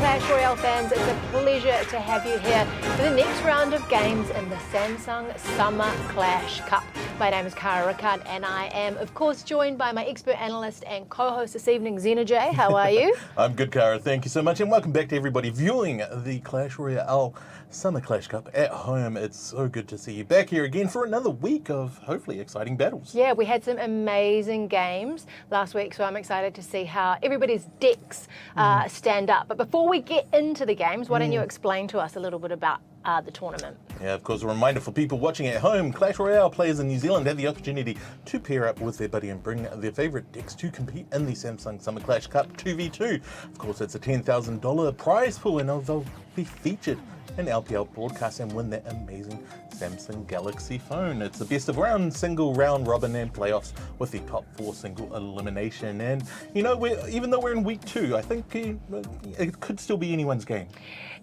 Clash Royale fans, it's a pleasure to have you here for the next round of games in the Samsung Summer Clash Cup. My name is Cara Rickard and I am, of course, joined by my expert analyst and co-host this evening, Zena J. How are you? I'm good, Cara. Thank you so much, and welcome back to everybody viewing the Clash Royale Summer Clash Cup at home. It's so good to see you back here again for another week of hopefully exciting battles. Yeah, we had some amazing games last week, so I'm excited to see how everybody's decks stand up. But before we get into the games, why don't you explain to us a little bit about the tournament? Yeah, of course, a reminder for people watching at home, Clash Royale players in New Zealand have the opportunity to pair up with their buddy and bring their favourite decks to compete in the Samsung Summer Clash Cup 2v2. Of course, it's a $10,000 prize pool and they'll be featured in LPL broadcast and win that amazing Samsung Galaxy phone. It's the best of round, single round robin and playoffs with the top 4 single elimination. And you know, even though we're in week 2, I think it could still be anyone's game.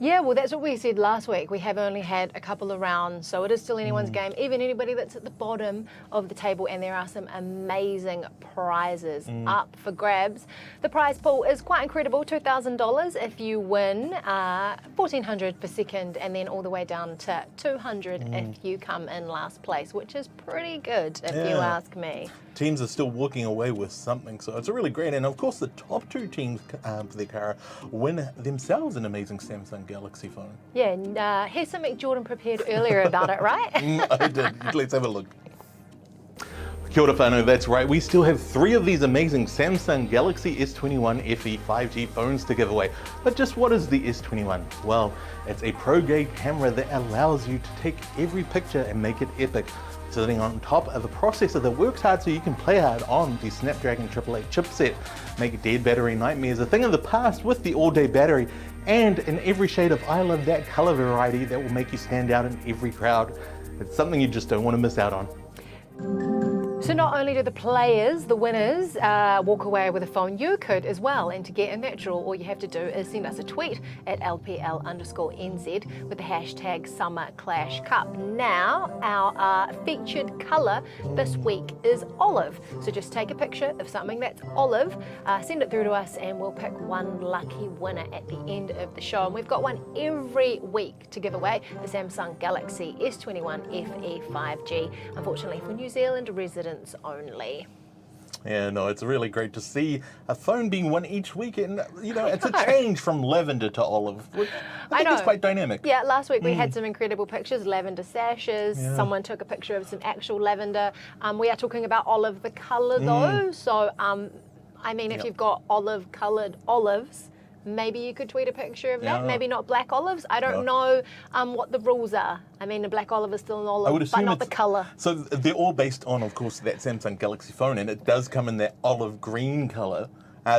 Yeah, well, that's what we said last week. We have only had a couple of rounds, so it is still anyone's game, even anybody that's at the bottom of the table, and there are some amazing prizes up for grabs. The prize pool is quite incredible, $2,000 if you win, $1,400 for second, and then all the way down to $200 if you come in last place, which is pretty good if you ask me. Teams are still walking away with something, so it's really great. And of course, the top 2 teams for their Cara win themselves an amazing Samsung Galaxy phone. Yeah, and here's something Jordan prepared earlier about it, right? I did. Let's have a look. Kia ora whanau, that's right. We still have 3 of these amazing Samsung Galaxy S21 FE 5G phones to give away. But just what is the S21? Well, it's a pro-grade camera that allows you to take every picture and make it epic. Sitting on top of a processor that works hard so you can play hard on the Snapdragon 888 chipset. Make dead battery nightmares a thing of the past with the all-day battery, and in every shade of I love that color variety that will make you stand out in every crowd. It's something you just don't want to miss out on. So not only do the players, the winners, walk away with a phone, you could as well. And to get in that draw, all you have to do is send us a tweet at LPL_NZ with the hashtag Summer Clash Cup. Now, our featured colour this week is olive. So just take a picture of something that's olive, send it through to us, and we'll pick one lucky winner at the end of the show. And we've got one every week to give away, the Samsung Galaxy S21 FE 5G. Unfortunately for New Zealand residents only. Yeah, no, it's really great to see a phone being won each week, and you know, it's a change from lavender to olive, which I think is quite dynamic. Yeah, last week we had some incredible pictures, lavender sashes, someone took a picture of some actual lavender. We are talking about olive, the colour though, so I mean, if you've got olive coloured olives, maybe you could tweet a picture of that, maybe not black olives. I don't know what the rules are. I mean, a black olive is still an olive, but not the colour. So they're all based on, of course, that Samsung Galaxy phone, and it does come in that olive green colour.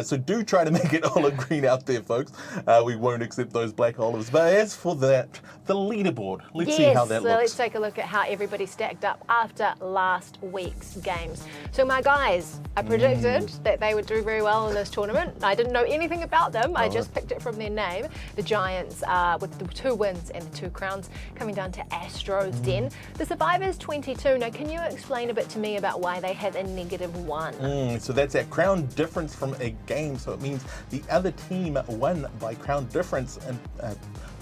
So do try to make it olive green out there, folks. We won't accept those black olives. But as for that, the leaderboard, let's see how that looks. Let's take a look at how everybody stacked up after last week's games. So my guys, I predicted that they would do very well in this tournament. I didn't know anything about them. I just picked it from their name. The Giants with the 2 wins and the 2 crowns, coming down to Astro's Den. The Survivors 22. Now, can you explain a bit to me about why they had a -1? So that's that crown difference from a game, so it means the other team won by crown difference, and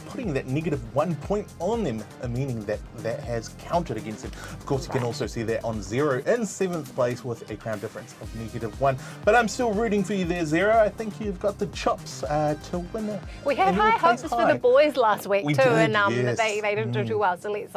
putting that -1 point on them, meaning that that has counted against them. Of course, you can also see that on Zero in 7th place with a crown difference of -1. But I'm still rooting for you there, Zero. I think you've got the chops to win it. We had high hopes for the boys last week too, and yes. they didn't do too well. So let's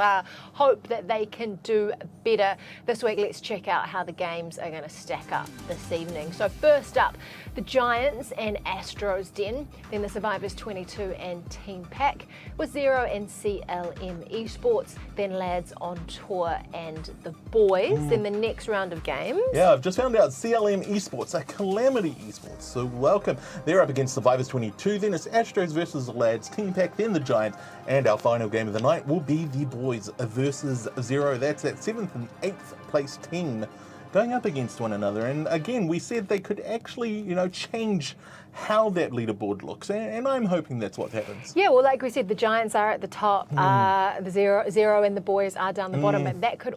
hope that they can do better this week. Let's check out how the games are going to stack up this evening. So first up, the Giants and Astro's Den, then the Survivors 22 and Team Pack, with Zero and CLM Esports, then Lads on Tour and the boys in the next round of games. Yeah, I've just found out CLM Esports, a Calamity Esports, so welcome. They're up against Survivors 22, then it's Astros versus Lads, Team Pack, then the Giants, and our final game of the night will be the boys versus Zero. That's that 7th and 8th place team going up against one another. And again, we said they could actually, you know, change how that leaderboard looks, and I'm hoping that's what happens. Yeah, well, like we said, the Giants are at the top, the Zero and the boys are down the bottom, and that could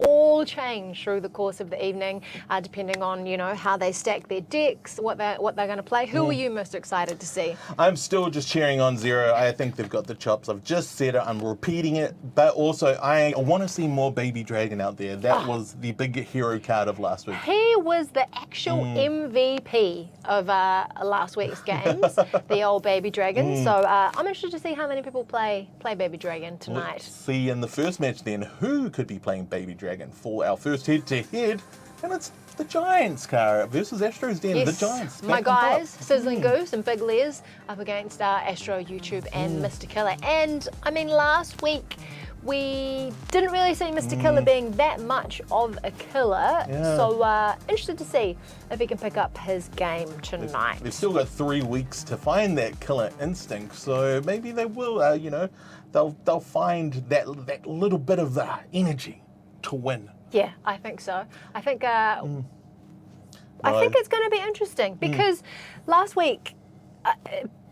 all change through the course of the evening, depending on, you know, how they stack their decks, what they're going to play. Who are you most excited to see? I'm still just cheering on Zero. I think they've got the chops. I've just said it. I'm repeating it. But also, I want to see more Baby Dragon out there. That was the big hero card of last week. He was the actual MVP of last week's games, the old Baby Dragon. So I'm interested to see how many people play Baby Dragon tonight. Let's see in the first match then who could be playing Baby Dragon for our first head-to-head. And it's the Giants, Cara, versus Astro's Den. Yes, The Giants. my guys, Sizzling Goose and Big Les up against Astro, YouTube and Mr. Killer. And I mean, last week we didn't really see Mr. Killer being that much of a killer. Yeah. So interested to see if he can pick up his game tonight. They've still got 3 weeks to find that killer instinct, so maybe they will, you know, they'll find that little bit of energy to win. Yeah, I think so. I think I think it's going to be interesting because last week,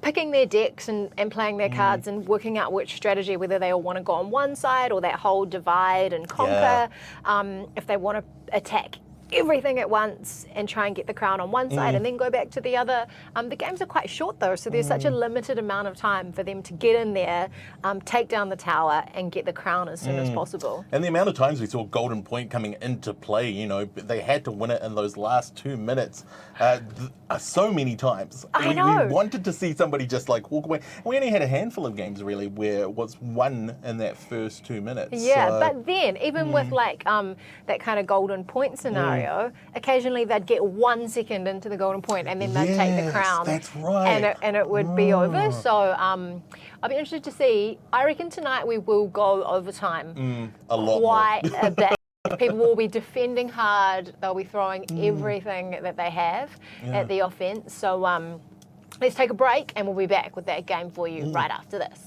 picking their decks and playing their cards and working out which strategy, whether they all want to go on one side or that whole divide and conquer, if they want to attack everything at once and try and get the crown on one side and then go back to the other. The games are quite short though, so there's such a limited amount of time for them to get in there, take down the tower and get the crown as soon as possible. And the amount of times we saw Golden Point coming into play, you know, they had to win it in those last 2 minutes so many times. I know. We wanted to see somebody just like walk away. And we only had a handful of games really where it was won in that first 2 minutes. Yeah, so, but then even with like that kind of Golden Point scenario, occasionally they'd get 1 second into the Golden Point and then they'd take the crown. That's right. And it would be over. So I'll be interested to see. I reckon tonight we will go overtime. A lot quite more. a bit. People will be defending hard. They'll be throwing everything that they have at the offense. So let's take a break and we'll be back with that game for you right after this.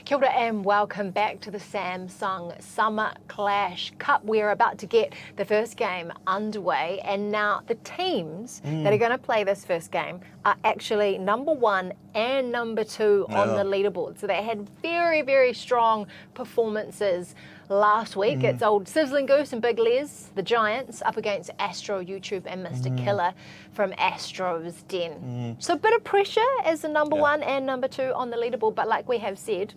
Kia ora and welcome back to the Samsung Summer Clash Cup. We're about to get the first game underway, and now the teams that are going to play this first game are actually number 1 and number 2 on the leaderboard. So they had very, very strong performances last week. It's old Sizzling Goose and Big Les, the Giants, up against Astro, YouTube and Mr. Killer from Astro's Den. So a bit of pressure as the number 1 and number 2 on the leaderboard, but like we have said,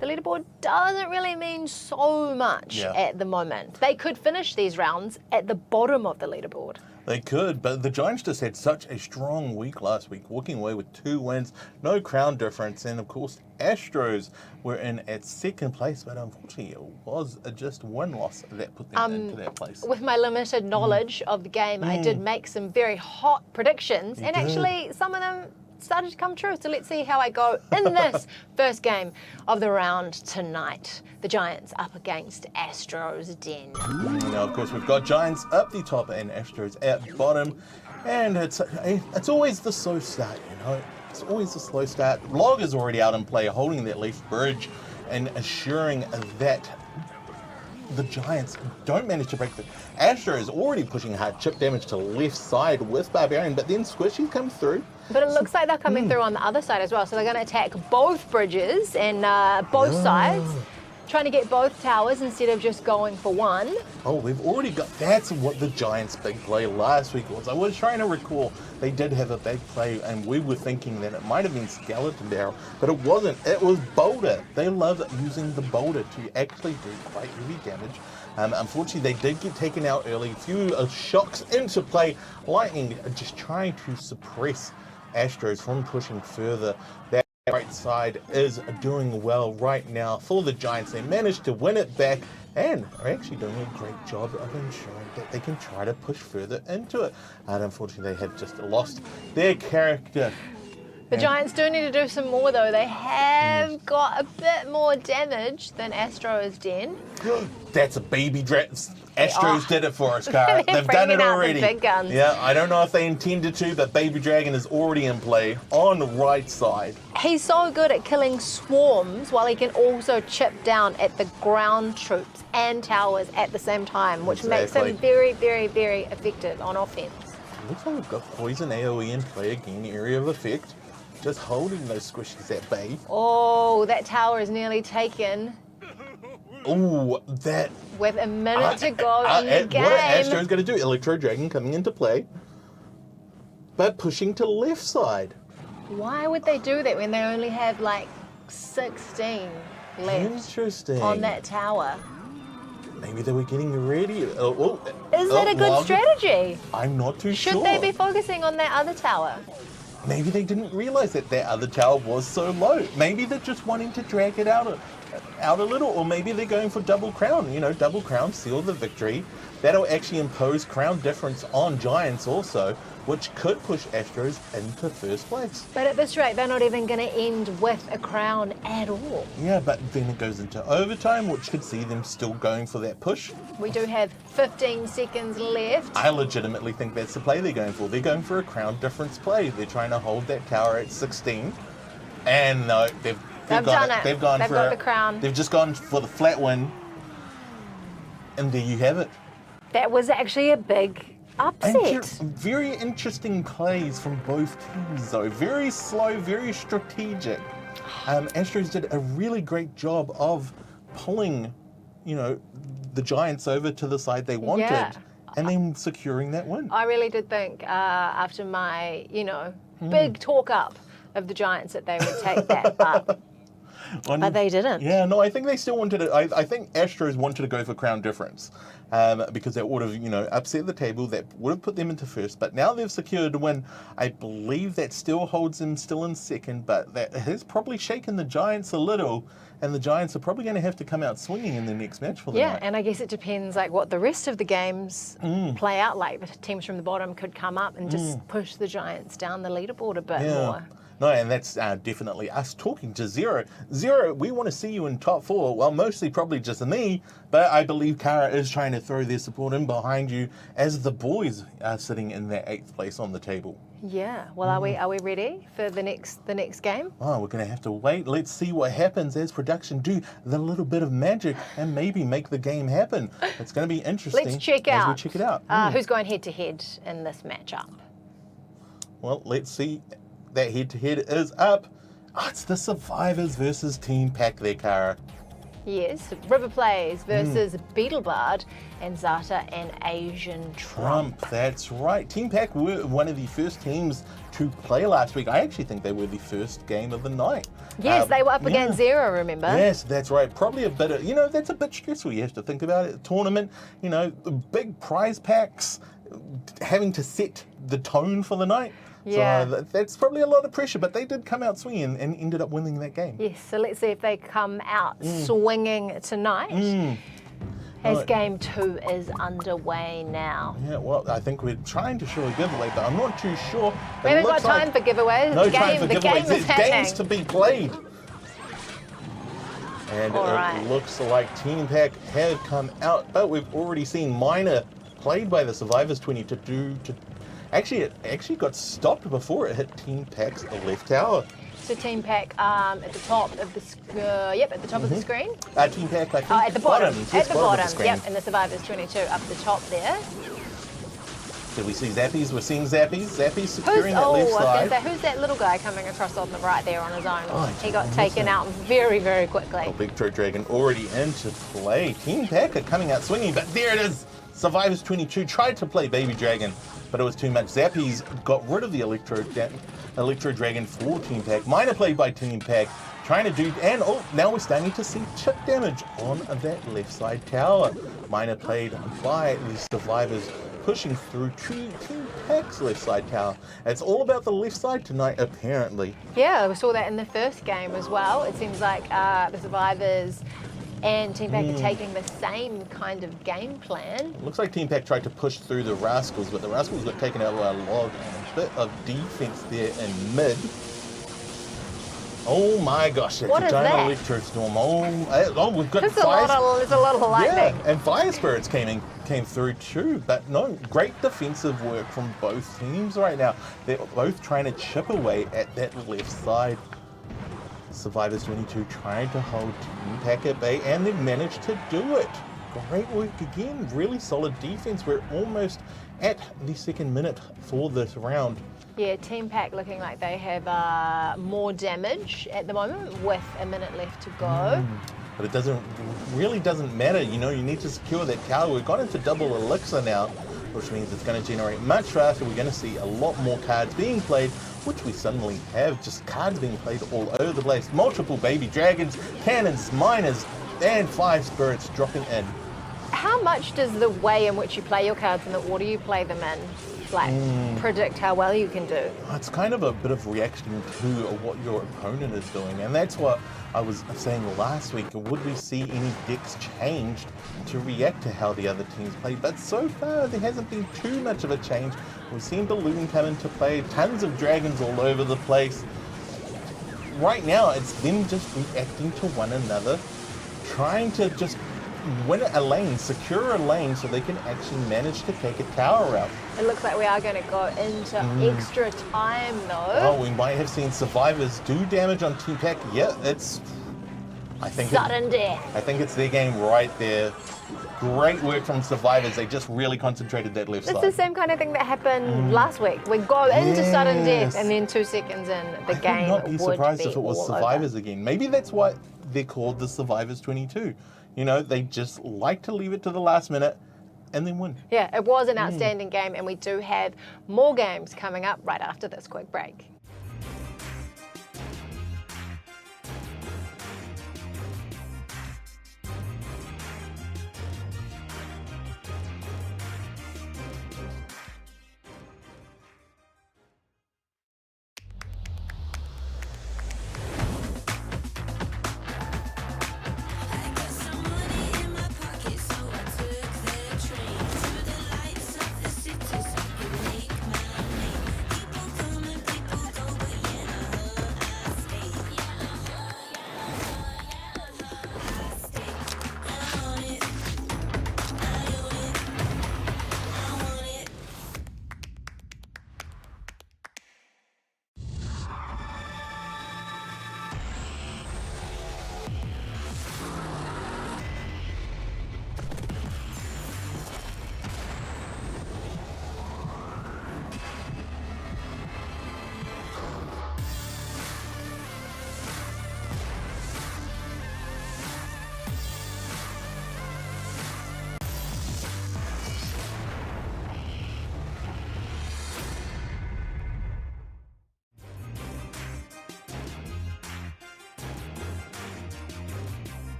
the leaderboard doesn't really mean so much at the moment. They could finish these rounds at the bottom of the leaderboard. They could, but the Giants just had such a strong week last week, walking away with 2 wins, no crown difference, and of course Astros were in at 2nd place, but unfortunately it was just 1 loss that put them into that place. With my limited knowledge of the game, I did make some very hot predictions, and actually some of them started to come true. So let's see how I go in this first game of the round tonight. The Giants up against Astro's Den. Now, of course, we've got Giants up the top and Astros at bottom, and it's always the slow start, you know. It's always the slow start. Log is already out in play, holding that leaf bridge and assuring that the Giants don't manage to break the... Astro is already pushing hard, chip damage to left side with Barbarian, but then Squishy comes through. But it looks like they're coming through on the other side as well. So they're going to attack both bridges and both sides, trying to get both towers instead of just going for one. Oh, we've already got... That's what the Giants' big play last week was. I was trying to recall they did have a big play, and we were thinking that it might have been Skeleton Barrel, but it wasn't. It was Boulder. They love using the Boulder to actually do quite heavy damage. Unfortunately, they did get taken out early. A few shocks into play. Lightning just trying to suppress Astros from pushing further. That right side is doing well right now for the Giants. They managed to win it back and are actually doing a great job of ensuring that they can try to push further into it. And unfortunately, they have just lost their character. The Giants do need to do some more though. They have got a bit more damage than Astro's Den. That's a baby dragon. Astros did it for us, Cara. They've done it already. The big guns. Yeah, I don't know if they intended to, but Baby Dragon is already in play on the right side. He's so good at killing swarms while he can also chip down at the ground troops and towers at the same time, which makes him very, very, very effective on offense. Looks like we've got Poison AoE in play again, Area of Effect. Just holding those squishies at bay. Oh, that tower is nearly taken. Oh, that... With a minute to go in the game. What are Astros going to do? Electro Dragon coming into play, but pushing to left side. Why would they do that when they only have like 16 left Interesting. on that tower? Maybe they were getting ready. Is that a good strategy? I'm not too sure. Should they be focusing on that other tower? Maybe they didn't realize that their other tower was so low. Maybe they're just wanting to drag it out a little, or maybe they're going for double crown. You know, double crown, seal the victory. That'll actually impose crown difference on Giants also, which could push Astros into first place. But at this rate, they're not even going to end with a crown at all. Yeah, but then it goes into overtime, which could see them still going for that push. We do have 15 seconds left. I legitimately think that's the play they're going for. They're going for a crown difference play. They're trying to hold that tower at 16. And no, they've got it. They've got the crown. They've just gone for the flat win. And there you have it. That was actually a big upset. Very interesting plays from both teams, though. Very slow, very strategic. Astros did a really great job of pulling, you know, the Giants over to the side they wanted, and then securing that win. I really did think after my, big talk up of the Giants that they would take that, but they didn't. Yeah, no, I think they still wanted it. I think Astros wanted to go for crown difference because that would have, upset the table. That would have put them into first. But now they've secured a win. I believe that still holds them still in second, but that has probably shaken the Giants a little. And the Giants are probably going to have to come out swinging in the next match for the night. Yeah, and I guess it depends like what the rest of the games play out like. The teams from the bottom could come up and just push the Giants down the leaderboard a bit more. No, and that's definitely us talking to Zero. Zero, we want to see you in top 4. Well, mostly probably just me, but I believe Cara is trying to throw their support in behind you as the boys are sitting in that 8th place on the table. Yeah. Well, are we ready for the next game? Oh, we're going to have to wait. Let's see what happens as production do the little bit of magic and maybe make the game happen. It's going to be interesting. Let's check as we check it out. Who's going head to head in this matchup? Well, let's see. That head-to-head is up. Oh, it's the Survivors versus Team Pack there, Cara. Yes, River Plays versus Beetlebard and Zata and Asian Trump. That's right. Team Pack were one of the first teams to play last week. I actually think they were the first game of the night. Yes, they were up against Zero, remember? Yes, that's right. Probably a bit of, that's a bit stressful. You have to think about it. A tournament, big prize packs, having to set the tone for the night. Yeah. So that's probably a lot of pressure, but they did come out swinging and ended up winning that game. Yes, so let's see if they come out swinging tonight. As game 2 is underway now. Yeah, well, I think we're trying to show a giveaway, but I'm not too sure. We haven't got time for giveaways. No time for giveaways. Game There's games to be played. And it looks like Team Pack have come out, but we've already seen Minor played by the Survivors 22 Actually, it actually got stopped before it hit Team Pack's left tower. So Team Pack at the top of the yep, at the top of the screen. Team Pack, I think. At the bottom. Yes, At the bottom of bottom. screen. Yep, and the Survivors 22 up the top there. Did we see Zappies? We're seeing Zappies. Zappies securing that left I was side. gonna say, who's that little guy coming across on the right there on his own? Oh, He got taken out very, very quickly. Electro Dragon already into play. Team Pack are coming out swinging, but there it is. Survivors 22 tried to play Baby Dragon, but it was too much. Zappies got rid of the Electro Dragon for Team Pack. Minor play by Team Pack, trying to do, and now we're starting to see chip damage on that left side tower. Minor played by the Survivors, pushing through to Team Pack's left side tower. It's all about the left side tonight, apparently. Yeah, we saw that in the first game as well. It seems like the Survivors and Team Pack are taking the same kind of game plan. Looks like Team Pack tried to push through the Rascals, but the Rascals got taken out by a log and a bit of defense there in mid. Oh my gosh, that's What a is giant that? electro storm. Oh, we've got There's a lot of lightning. Yeah, and fire spirits came through too. But no, great defensive work from both teams right now. They're both trying to chip away at that left side. Survivors 22 trying to hold Team Pack at bay, and they've managed to do it. Great work again. Really solid defense. We're almost at the second minute for this round. Yeah, Team Pack looking like they have more damage at the moment with a minute left to go. But it really doesn't matter. You know, you need to secure that tower. We've gone into double elixir now, which means it's going to generate much faster. We're going to see a lot more cards being played, which we suddenly have. Just cards being played all over the place. Multiple baby dragons, cannons, miners, and fire spirits dropping in. How much does the way in which you play your cards and the order you play them in, predict how well you can do? It's kind of a bit of reaction to what your opponent is doing, and that's what I was saying last week. Would we see any decks changed to react to how the other teams play? But so far, there hasn't been too much of a change. We've seen Balloon come into play, tons of dragons all over the place. Right now, it's them just reacting to one another, trying to just win a lane, secure a lane so they can actually manage to take a tower out. It looks like we are going to go into extra time though. Oh, we might have seen Survivors do damage on Team Pack. Yeah, I think Sudden death. I think it's their game right there. Great work from Survivors. They just really concentrated that left It's side. the same kind of thing that happened last week. We go into sudden death and then 2 seconds in, the game would not be surprised if it was all Survivors over. again. Maybe that's why they're called the Survivors 22. You know, they just like to leave it to the last minute and then win. Yeah, it was an outstanding game, and we do have more games coming up right after this quick break.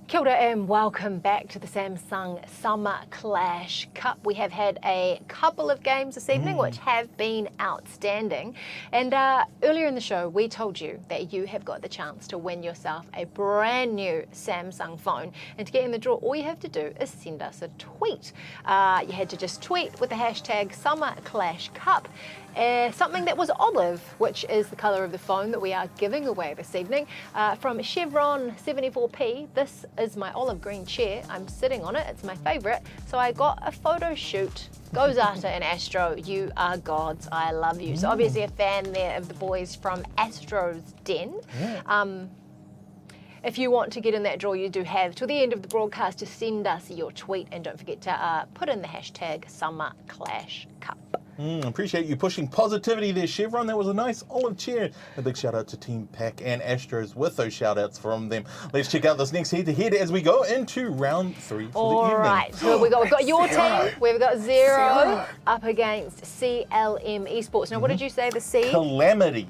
Kia ora and welcome back to the Samsung Summer Clash Cup. We have had a couple of games this evening which have been outstanding. And earlier in the show, we told you that you have got the chance to win yourself a brand new Samsung phone. And to get in the draw, all you have to do is send us a tweet. You had to just tweet with the hashtag Summer Clash Cup. something that was olive, which is the colour of the phone that we are giving away this evening. From Chevron 74p, this is my olive green chair. I'm sitting on it, it's my favourite. So I got a photo shoot. Gozata and Astro, you are gods, I love you. So obviously a fan there of the boys from Astro's Den. Yeah. If you want to get in that draw, you do have till the end of the broadcast to send us your tweet, and don't forget to put in the hashtag Summer Clash Cup. Appreciate you pushing positivity there, Chevron. That was a nice olive chair. A big shout out to Team Pack and Astros with those shout outs from them. Let's check out this next head-to-head as we go into round 3 for the evening. All right, so we've got your team. We've got Zero up against CLM Esports. Now, what did you say? The C? Calamity.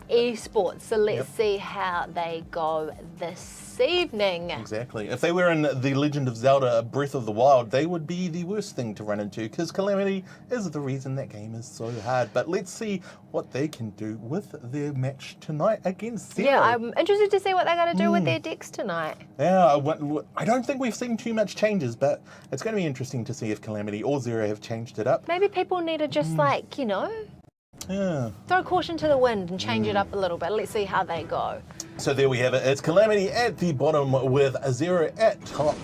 Esports. So let's see how they go this evening. Exactly. If they were in The Legend of Zelda Breath of the Wild, they would be the worst thing to run into, because Calamity is the reason that game is so hard. But let's see what they can do with their match tonight against Zero. Yeah, I'm interested to see what they're going to do with their decks tonight. Yeah, I don't think we've seen too much changes, but it's going to be interesting to see if Calamity or Zero have changed it up. Maybe people need to just Yeah. throw caution to the wind and change it up a little bit. Let's see how they go. So there we have it. It's Calamity at the bottom with Zero at top.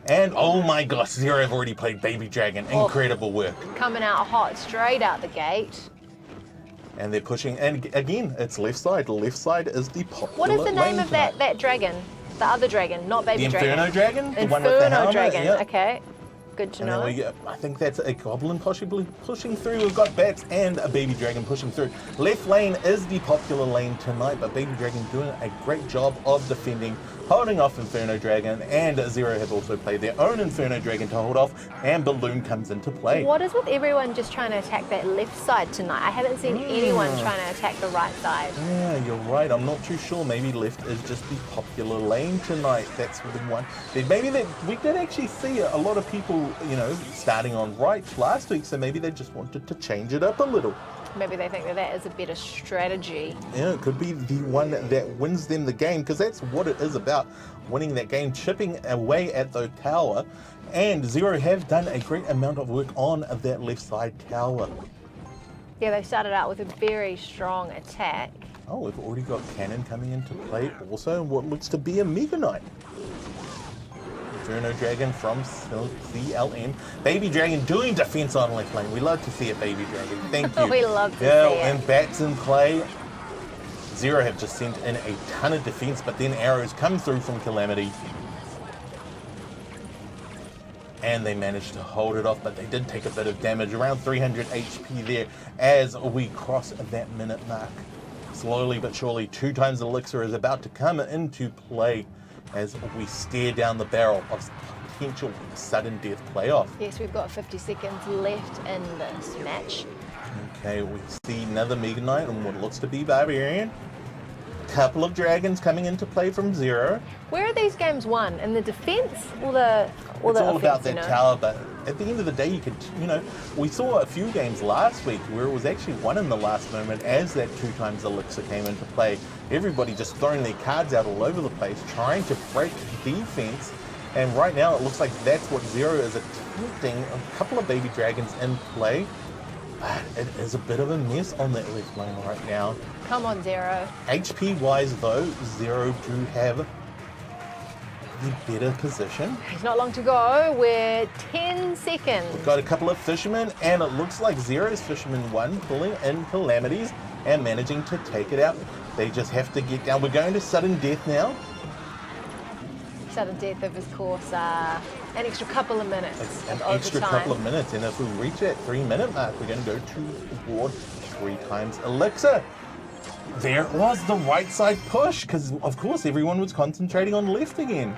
And oh my gosh, Zero have already played Baby Dragon. Incredible work. Coming out hot, straight out the gate. And they're pushing, and again, it's left side. Left side is the popular What is the name lane of that dragon? The other dragon, not Baby The Dragon. Inferno Dragon? The one Inferno with the helmet? Dragon, Yep. okay. Good to And know. then I think that's a Goblin possibly pushing through. We've got Bats and a Baby Dragon pushing through. Left lane is the popular lane tonight, but Baby Dragon doing a great job of defending, holding off Inferno Dragon, and Zero have also played their own Inferno Dragon to hold off, and Balloon comes into play. What is with everyone just trying to attack that left side tonight? I haven't seen anyone trying to attack the right side. Yeah, you're right. I'm not too sure. Maybe left is just the popular lane tonight. That's the one. Maybe that we did actually see a lot of people, starting on right last week, so maybe they just wanted to change it up a little. Maybe they think that is a better strategy. Yeah, it could be the one that wins them the game, because that's what it is about, winning that game, chipping away at the tower. And Zero have done a great amount of work on that left side tower. Yeah, they started out with a very strong attack. Oh, we've already got Cannon coming into play also, and what looks to be a Mega Knight. Inferno Dragon from CLM. Baby Dragon doing defense on left lane. We love to see it, Baby Dragon. Thank you. We love to see it. And Bats in play. Zero have just sent in a ton of defense, but then arrows come through from Calamity. And they managed to hold it off, but they did take a bit of damage, around 300 HP there as we cross that minute mark. Slowly but surely, 2 times Elixir is about to come into play as we stare down the barrel of potential sudden death playoff. Yes, we've got 50 seconds left in this match. Okay, we see another Mega Knight and what looks to be Barbarian. Couple of dragons coming into play from Zero. Where are these games won? In the defense or the It's all offense, about that tower, but at the end of the day, you could, we saw a few games last week where it was actually won in the last moment as that 2 times Elixir came into play. Everybody just throwing their cards out all over the place, trying to break defense. And right now, it looks like that's what Zero is attempting. A couple of Baby Dragons in play. But it is a bit of a mess on that left lane right now. Come on, Zero. HP-wise, though, Zero do have the better position. There's not long to go. We're 10 seconds. Got a couple of Fishermen, and it looks like Zero's Fisherman 1 pulling in Calamities and managing to take it out. They just have to get down. We're going to sudden death now. Sudden death of course, an extra couple of minutes It's an of extra overtime. couple of minutes, and if we reach that 3-minute mark, we're going to go toward 3 times Elixir. There was the right side push, because of course everyone was concentrating on left again.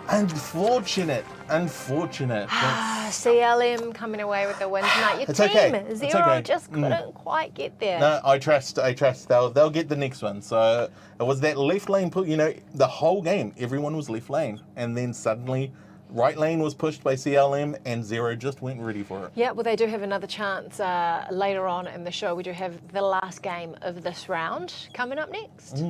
Unfortunate. CLM coming away with the win tonight. Your It's team, okay. It's Zero, okay. just couldn't quite get there. No, I trust they'll get the next one. So it was that left lane pull, the whole game, everyone was left lane. And then suddenly right lane was pushed by CLM and Zero just went ready for it. Yeah, well, they do have another chance later on in the show. We do have the last game of this round coming up next.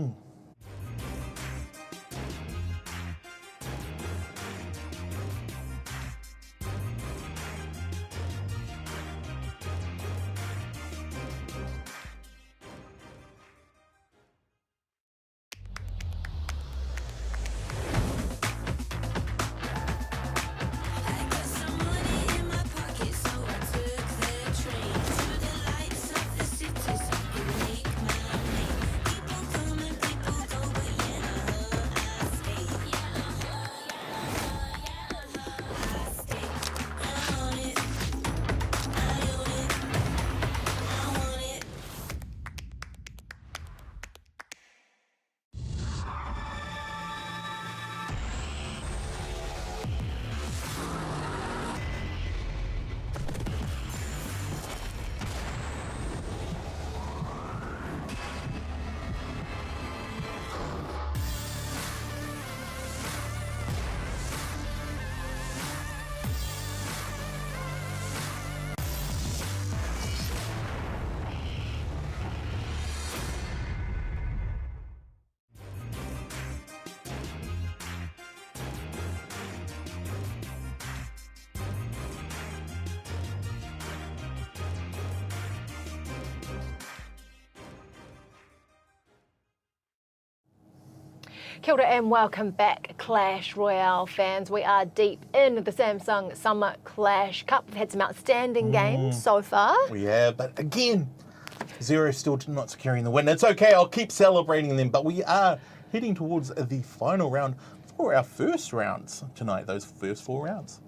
Kia ora and welcome back, Clash Royale fans. We are deep in the Samsung Summer Clash Cup. We've had some outstanding games so far. We have, but again, Zero still not securing the win. It's okay, I'll keep celebrating them, but we are heading towards the final round for our first rounds tonight, those first 4 rounds.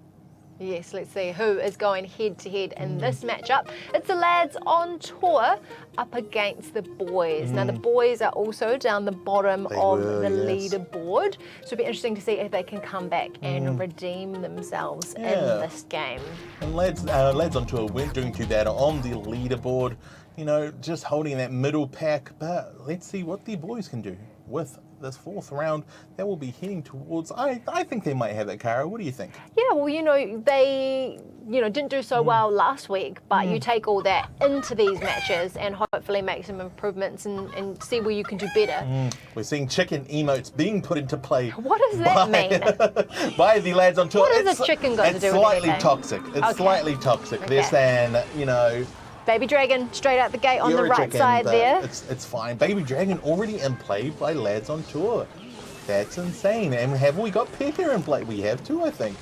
Yes, let's see who is going head-to-head in this matchup. It's the lads on tour up against the boys. Now, the boys are also down the bottom of the leaderboard, so it'll be interesting to see if they can come back and redeem themselves in this game. And lads on tour weren't doing too bad on the leaderboard, you know, just holding that middle pack, but let's see what the boys can do with this 4th round that will be heading towards. I think they might have that, Cara. What do you think? Yeah, well, you know, they didn't do so well last week, but you take all that into these matches and hopefully make some improvements and see where you can do better. We're seeing chicken emotes being put into play. What does that mean? By the lads on tour. What has a chicken got to do with slightly anything? toxic. It's slightly toxic. They're saying, you know, Baby Dragon straight out the gate on the right chicken, side there. It's fine. Baby Dragon already in play by lads on tour. That's insane. And have we got Pekka in play? We have too, I think.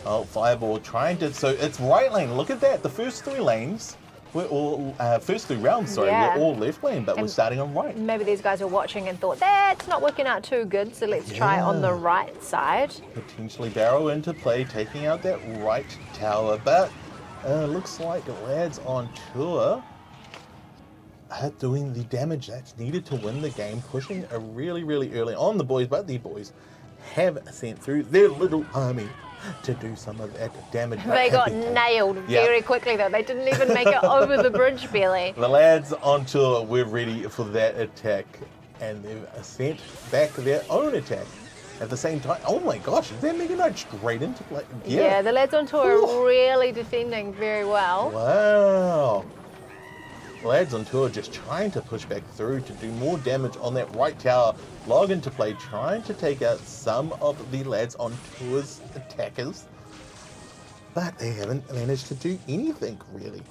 Oh, Fireball trying to. So it's right lane. Look at that. The first 3 lanes. We're all first 3 rounds. Sorry, we're all left lane, but we're starting on right. Maybe these guys were watching and thought that's not working out too good, so let's try on the right side. Potentially barrel into play, taking out that right tower, but. Looks like the lads on tour are doing the damage that's needed to win the game, pushing a really early on the boys, but the boys have sent through their little army to do some of that damage. They got nailed very quickly though. They didn't even make it over the bridge barely. The lads on tour were ready for that attack, and they've sent back their own attack. At the same time, oh my gosh, is that Mega Knight straight into play? Yeah, the lads on tour are really defending very well. Wow. Lads on tour just trying to push back through to do more damage on that right tower. Log into play, trying to take out some of the lads on tour's attackers. But they haven't managed to do anything, really.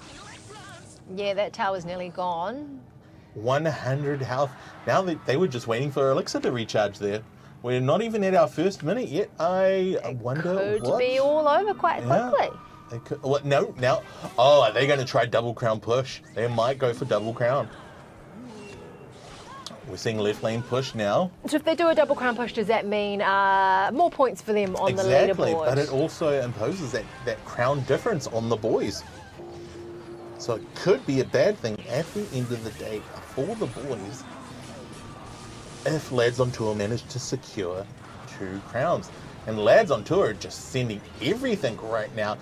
Yeah, that tower's nearly gone. 100 health. Now they were just waiting for Elixir to recharge there. We're not even at our first minute yet. I wonder what... Could be all over quite quickly. They could, what, no, now... Oh, are they going to try double crown push? They might go for double crown. We're seeing left lane push now. So if they do a double crown push, does that mean more points for them on the leaderboard? Exactly, but it also imposes that crown difference on the boys. So it could be a bad thing at the end of the day for the boys if lads on tour manage to secure 2 crowns. And lads on tour are just sending everything right now.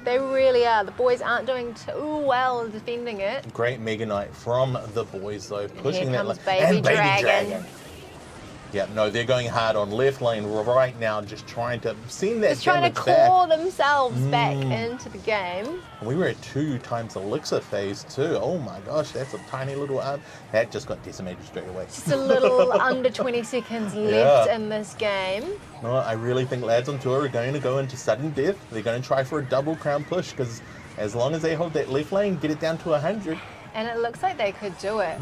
They really are. The boys aren't doing too well defending it. Great Mega Knight from the boys though, pushing Here that comes lane. Baby And Baby Dragon. Dragon. Yeah, no, they're going hard on left lane right now, just trying to send that Just trying to damage back. claw themselves back into the game. We were at 2 times Elixir phase too. Oh my gosh, that's a tiny little arm. That just got decimated straight away. Just a little under 20 seconds left in this game. No, I really think lads on tour are going to go into sudden death. They're going to try for a double crown push because as long as they hold that left lane, get it down to 100. And it looks like they could do it.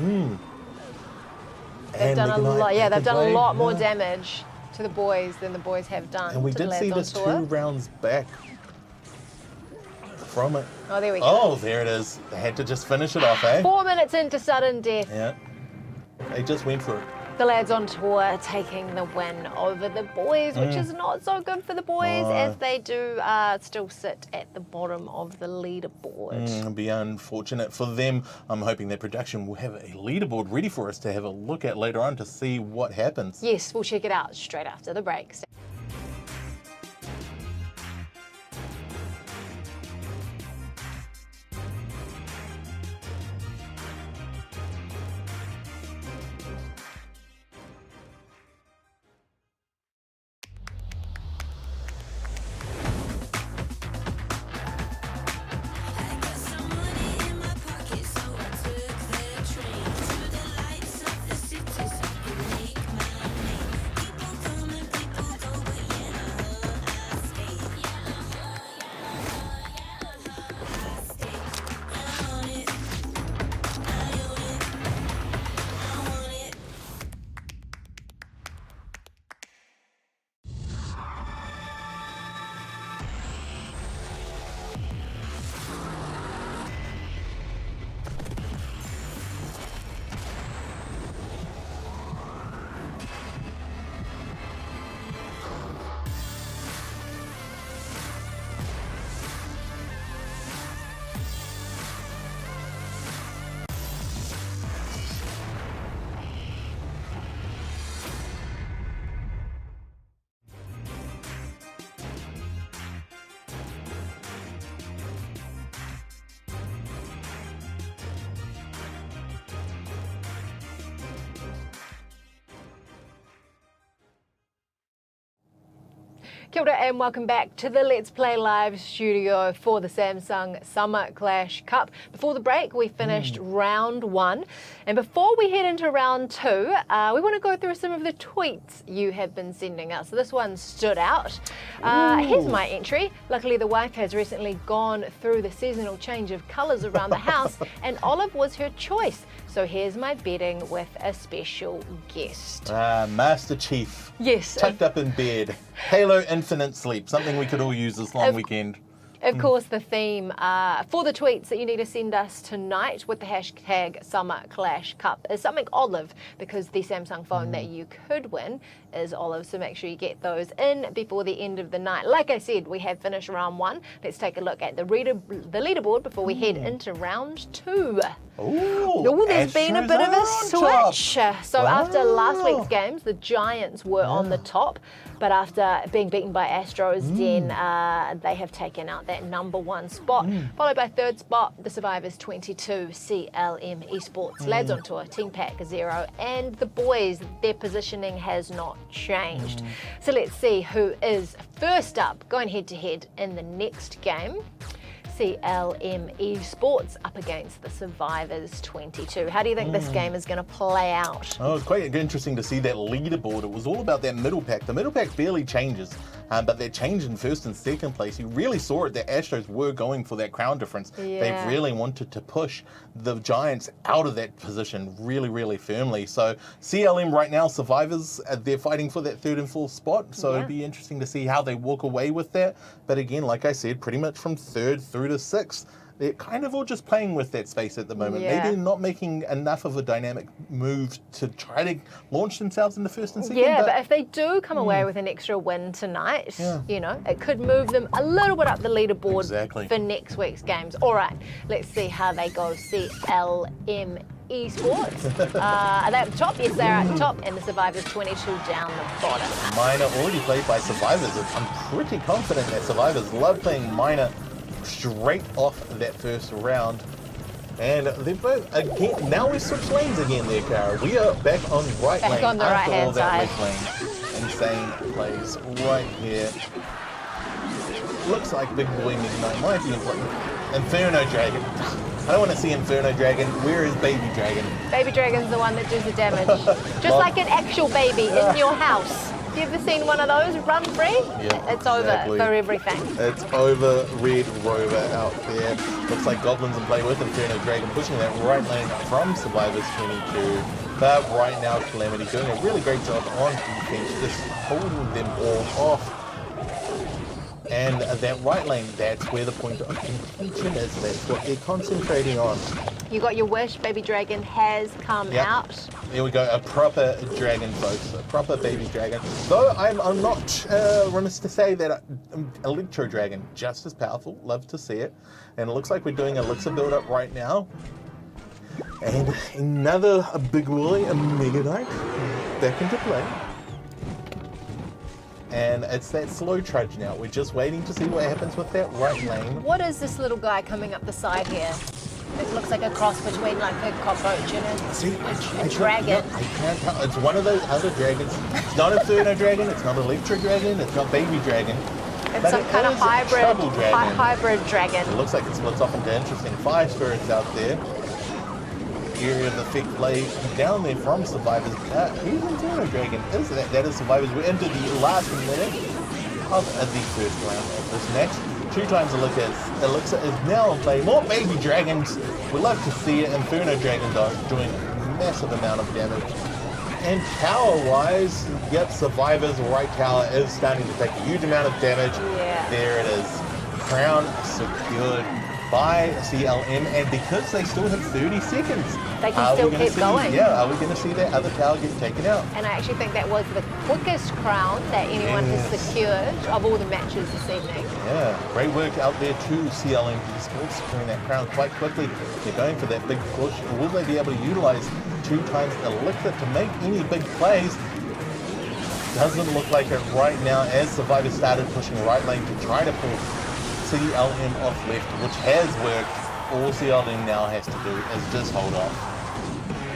They've And done a Mega Knight lot. Yeah, back they've in done a play. lot more damage to the boys than the boys have done. And we to the did lads see on this tour. 2 rounds back from it. Oh, there we go. Oh, there it is. They had to just finish it off, eh? 4 minutes into sudden death. Yeah. They just went for it. The lads on tour taking the win over the boys, which is not so good for the boys as they do still sit at the bottom of the leaderboard. It'll be unfortunate for them. I'm hoping that production will have a leaderboard ready for us to have a look at later on to see what happens. Yes, we'll check it out straight after the break. Kia ora and welcome back to the Let's Play Live studio for the Samsung Summer Clash Cup. Before the break, we finished round 1. And before we head into round 2, we want to go through some of the tweets you have been sending us. So this one stood out. Here's my entry. Luckily, the wife has recently gone through the seasonal change of colours around the house, and olive was her choice. So here's my betting with a special guest. Master Chief. Yes. Tucked up in bed. Halo Infinite Sleep. Something we could all use this long weekend. Of course, the theme for the tweets that you need to send us tonight with the hashtag Summer Clash Cup is something olive, because the Samsung phone that you could win is olive. So make sure you get those in before the end of the night. Like I said, we have finished round 1. Let's take a look at the leaderboard before we head into round 2. Ooh, there's been a bit of a switch. So after last week's games, the Giants were on the top, but after being beaten by Astros, then they have taken out that #1 spot, followed by 3rd spot, the Survivors 22, CLM Esports, Lads on Tour, Team Pack 0, and the boys, their positioning has not changed. So let's see who is first up, going head to head in the next game. CLM Esports up against the Survivors 22. How do you think this game is going to play out? Oh, it's quite interesting to see that leaderboard. It was all about that middle pack. The middle pack barely changes, but that change in 1st and 2nd place, you really saw it that Astros were going for that crown difference. Yeah. They really wanted to push the Giants out of that position really, really firmly. So CLM right now, Survivors, they're fighting for that 3rd and 4th spot. So it'd be interesting to see how they walk away with that. But again, like I said, pretty much from 3rd through to 6th, they're kind of all just playing with that space at the moment. Maybe not making enough of a dynamic move to try to launch themselves in the 1st and 2nd. Yeah, but if they do come away with an extra win tonight, you know, it could move them a little bit up the leaderboard for next week's games. All right, let's see how they go. CLM Esports. Are they at the top? Yes, they're at the top, and the Survivors 22 down the bottom. Minor already played by Survivors. I'm pretty confident that Survivors love playing Minor straight off that 1st round. And they're both, again, now we switch lanes again there, Cara. We are back on right lane. Back on the right-hand side. Left lane. Insane plays right here. Looks like Big Boy Midnight might be Inferno Dragon. I don't want to see Inferno Dragon. Where is Baby Dragon? Baby Dragon's the one that does the damage. Just like an actual baby in your house. You ever seen one of those run free? Yeah, it's over for everything. It's over. Red Rover out there. Looks like Goblins in play with Inferno Dragon, pushing that right lane from Survivors 22. But right now, Calamity doing a really great job on defense, just holding them all off. And that right lane, that's where the point of contention is. That's what they're concentrating on. You got your wish. Baby Dragon has come out. There we go, a proper dragon, folks. A proper baby dragon. Though I'm not remiss to say that Electro Dragon, just as powerful. Love to see it. And it looks like we're doing Elixir build-up right now. And another big boy, a Mega Knight, back into play. And it's that slow trudge now. We're just waiting to see what happens with that right lane. What is this little guy coming up the side here? It looks like a cross between like a cockroach and a dragon. I can't tell. It's one of those other dragons. It's not Inferno Dragon, it's not Electro Dragon, it's not Baby Dragon. It's some kind of hybrid dragon. It looks like it splits off into interesting fire spirits out there. Area of effect play down there from Survivors. Here's Inferno Dragon. That is Survivors. We're into the last minute of the 1st round of this match. 2 times Elixir is now in play. More Baby Dragons. We'd love to see it. Inferno Dragon though doing a massive amount of damage. And tower-wise, yep, Survivors right tower is starting to take a huge amount of damage. Yeah. There it is. Crown secured by CLM, and because they still have 30 seconds, they can still keep going. Yeah, are we going to see that other tower get taken out? And I actually think that was the quickest crown that anyone has secured of all the matches this evening. Yeah, great work out there too, CLM Esports, securing that crown quite quickly. They're going for that big push. Will they be able to utilize 2 times Elixir to make any big plays? Doesn't look like it right now, as Survivors started pushing right lane to try to pull CLM off left, which has worked. All CLM now has to do is just hold off.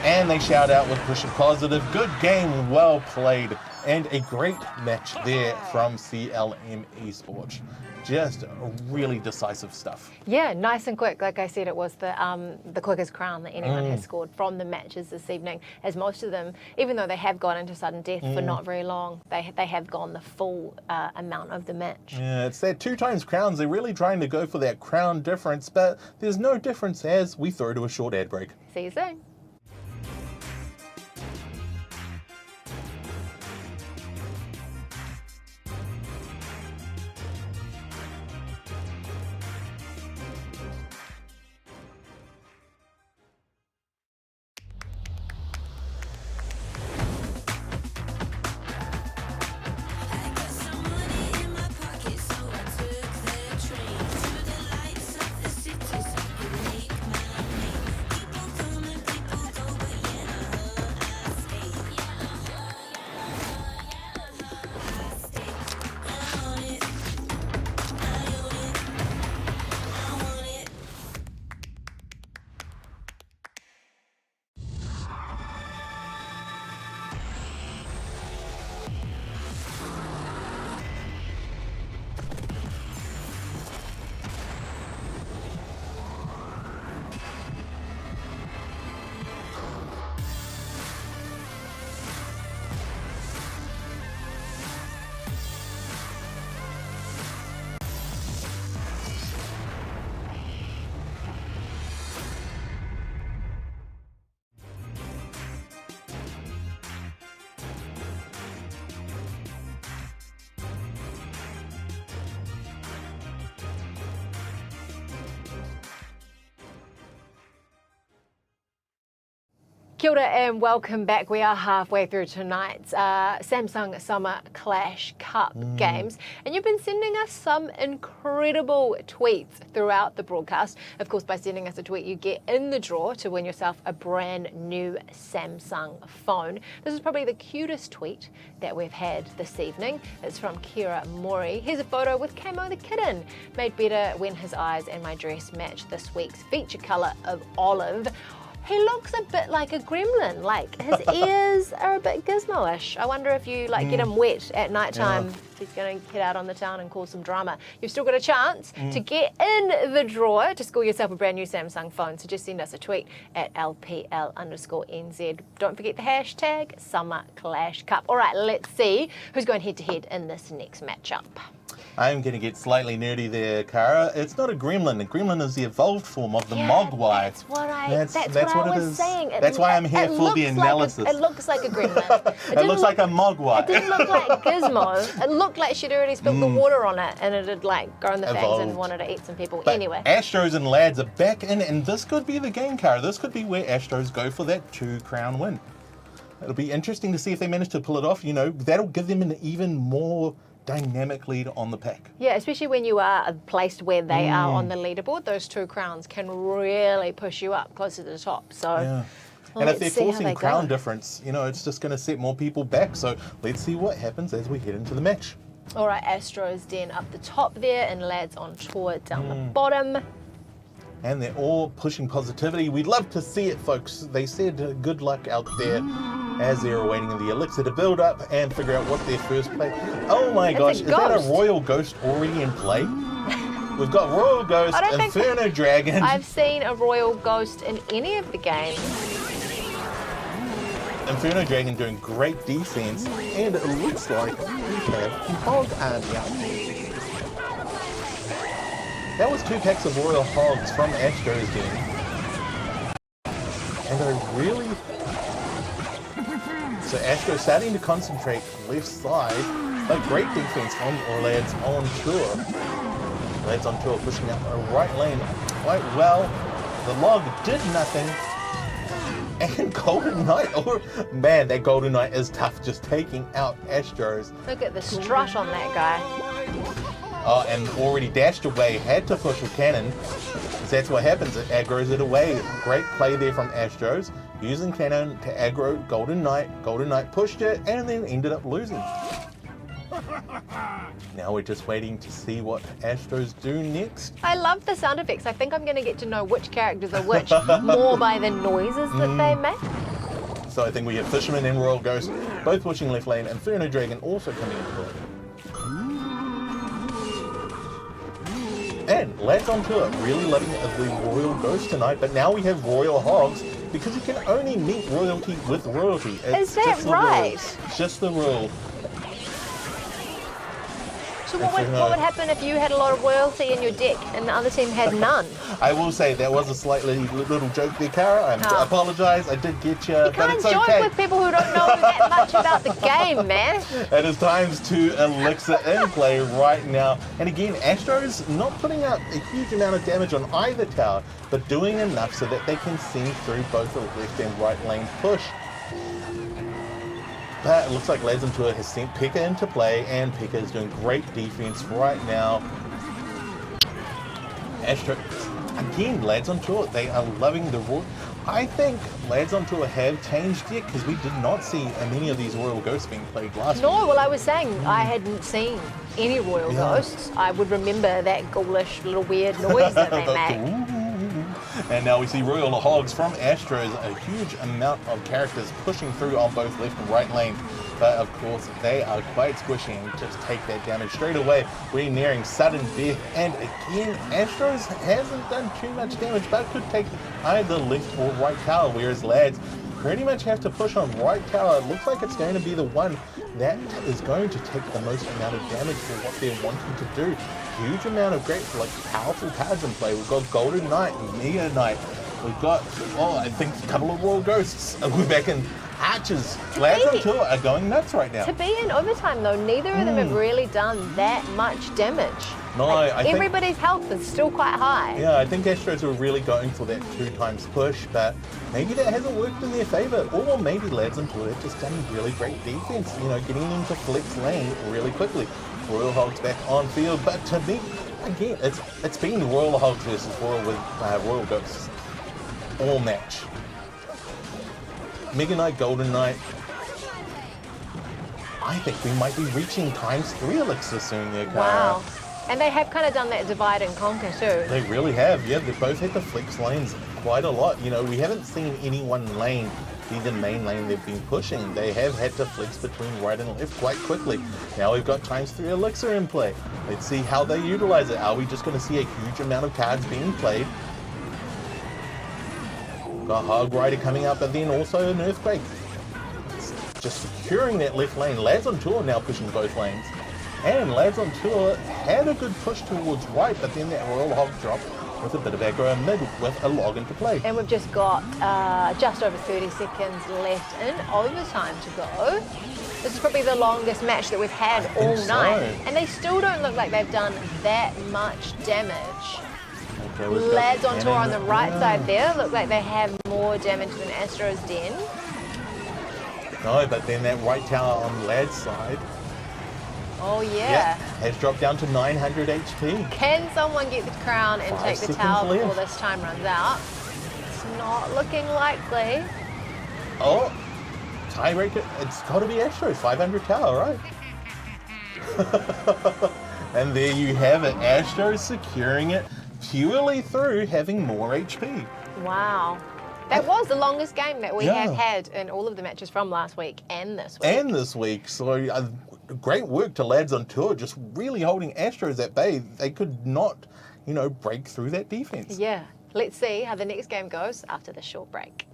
And they shout out with pushing positive. Good game, well played And a great match there from CLM Esports. Just really decisive stuff. Yeah, nice and quick. Like I said, it was the quickest crown that anyone has scored from the matches this evening, as most of them, even though they have gone into sudden death for not very long, they have gone the full amount of the match. Yeah, it's that 2 times crowns. They're really trying to go for that crown difference, but there's no difference as we throw to a short ad break. See you soon. Kia ora and welcome back. We are halfway through tonight's Samsung Summer Clash Cup games, and you've been sending us some incredible tweets throughout the broadcast. Of course, by sending us a tweet, you get in the draw to win yourself a brand new Samsung phone. This is probably the cutest tweet that we've had this evening. It's from Kira Mori. Here's a photo with Camo the kitten, made better when his eyes and my dress match this week's feature colour of olive. He looks a bit like a gremlin, like his ears are a bit gizmo-ish. I wonder if you get him wet at night time, he's going to head out on the town and cause some drama. You've still got a chance to get in the draw to score yourself a brand new Samsung phone, so just send us a tweet at LPL_NZ. Don't forget the hashtag Summer Clash Cup. All right, let's see who's going head-to-head in this next matchup. I'm going to get slightly nerdy there, Cara. It's not a gremlin. A gremlin is the evolved form of the mogwai. That's what I was saying. That's why I'm here for the analysis. It looks like a gremlin. It looks like a mogwai. It didn't look like Gizmo. It looked like she'd already spilled the water on it and it had grown the fangs and wanted to eat some people. But anyway. Astros and Lads are back in, and this could be the game, Cara. This could be where Astros go for that 2-crown win. It'll be interesting to see if they manage to pull it off. You know, that'll give them an even more dynamic lead on the pack. Yeah, especially when you are placed where they are on the leaderboard, those 2 crowns can really push you up closer to the top. So, and if they're forcing crown difference, you know, it's just going to set more people back. So let's see what happens as we head into the match. All right, Astros Den up the top there and Lads on tour down the bottom. And they're all pushing positivity. We'd love to see it, folks. They said good luck out there as they're awaiting the elixir to build up and figure out what their first play. Oh my gosh, is that a Royal Ghost already in play? We've got Royal Ghost, Inferno Dragon. I've seen a Royal Ghost in any of the games. Inferno Dragon doing great defense, and it looks like we have Oceania. That was 2 packs of Royal Hogs from Astros Den. And I really... So Astros starting to concentrate left side, but great defense from Lads on tour. Lads on tour pushing out the right lane quite well. The log did nothing. And Golden Knight, oh man, that Golden Knight is tough, just taking out Astros. Look at the strut on that guy. Oh, and already dashed away, had to push a cannon. That's what happens, it aggroes it away. Great play there from Astros, using cannon to aggro Golden Knight. Golden Knight pushed it and then ended up losing. Now we're just waiting to see what Astros do next. I love the sound effects. I think I'm going to get to know which characters are which more by the noises that they make. So I think we have Fisherman and Royal Ghost both pushing left lane, Inferno Dragon also coming into play. And Lads on Tour really letting the Royal Ghost tonight, but now we have Royal Hogs because you can only meet royalty with royalty. Is that right? It's just the rule. So what would happen if you had a lot of royalty in your deck and the other team had none? I will say that was a slightly little joke there, Cara. I apologise. I did get you, You but it's can't joke okay. with people who don't know that much about the game, man. It is times 2 Elixir in play right now. And again, Astro's not putting out a huge amount of damage on either tower, but doing enough so that they can see through both the left and right lane push. But it looks like Lads on Tour has sent Pekka into play, and Pekka is doing great defense right now. Astro, again, Lads on Tour, they are loving the Royal. I think Lads on Tour have changed yet because we did not see many of these Royal Ghosts being played last week. No, well, I was saying I hadn't seen any Royal Ghosts. I would remember that ghoulish little weird noise that they make. And now we see Royal Hogs from Astros, a huge amount of characters pushing through on both left and right lane. But of course, they are quite squishy and just take that damage straight away. We're nearing sudden death. And again, Astros hasn't done too much damage, but could take either left or right tower, whereas Lads pretty much have to push on right tower. It looks like it's going to be the one that is going to take the most amount of damage for what they're wanting to do. Huge amount of great, like, powerful cards in play. We've got Golden Knight, Mega Knight. We've got, I think a couple of Royal Ghosts. We're back in Archers. Lads on Tour are going nuts right now. To be in overtime, though, neither of them have really done that much damage. No, like, I think everybody's health is still quite high. Yeah, I think Astros were really going for that 2 times push, but maybe that hasn't worked in their favour. Or maybe Lads on Tour have just done really great defense, you know, getting them to flex lane really quickly. Royal Hogs back on field, but to me, again, it's been Royal Hogs versus Royal Ghosts all match. Mega Knight, Golden Knight. I think we might be reaching times 3 Elixir soon there, Cara. Wow. And they have kind of done that divide and conquer too. They really have, yeah. They've both had to flex lanes quite a lot. You know, we haven't seen any one lane be the main lane they've been pushing. They have had to flex between right and left quite quickly. Now we've got times 3 Elixir in play. Let's see how they utilize it. Are we just going to see a huge amount of cards being played? Got Hog Rider coming up, but then also an Earthquake. Just securing that left lane. Lads on Tour now pushing both lanes. And Lads on Tour had a good push towards right, but then that Royal Hog dropped with a bit of aggro in mid with a log into play. And we've just got just over 30 seconds left in overtime to go. This is probably the longest match that we've had all night. And they still don't look like they've done that much damage. Okay, Lads on Tour on the right side there look like they have more damage than Astro's Den. No, but then that right tower on Lad's side. Oh yeah. Has dropped down to 900 HP. Can someone get the crown and 5 take the seconds tower before left. this time runs out? It's not looking likely. Oh, tiebreaker. It's got to be Astro. 500 tower, right? And there you have it. Astro securing it purely through having more HP. Wow. That was the longest game that we Yeah. have had in all of the matches from last week and this week. And this week. So great work to Lads on Tour, just really holding Astros at bay. They could not, you know, break through that defense. Yeah. Let's see how the next game goes after this short break.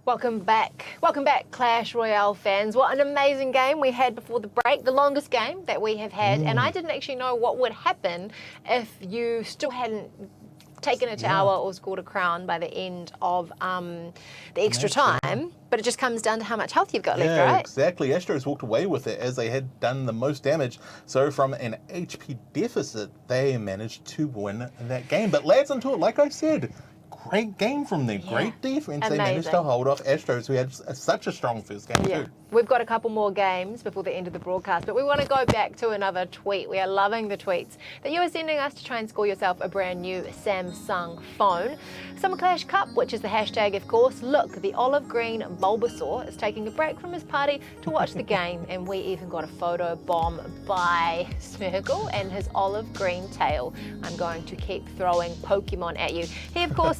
Welcome back, Clash Royale fans. What an amazing game we had before the break, the longest game that we have had. And I didn't actually know what would happen if you still hadn't taken a tower or scored a crown by the end of the extra time. But it just comes down to how much health you've got left, right? Exactly. Astros walked away with it as they had done the most damage. So from an HP deficit, they managed to win that game. But lads, into it, like I said, great game from them. Great defense. Amazing. They managed to hold off Astros, who had such a strong first game too. We've got a couple more games before the end of the broadcast, but we want to go back to another tweet. We are loving the tweets that you are sending us to try and score yourself a brand new Samsung phone. Summer Clash Cup, which is the hashtag, of course. Look, the olive green Bulbasaur is taking a break from his party to watch the game, and we even got a photo bomb by Smirgle and his olive green tail. I'm going to keep throwing Pokemon at you. He, of course,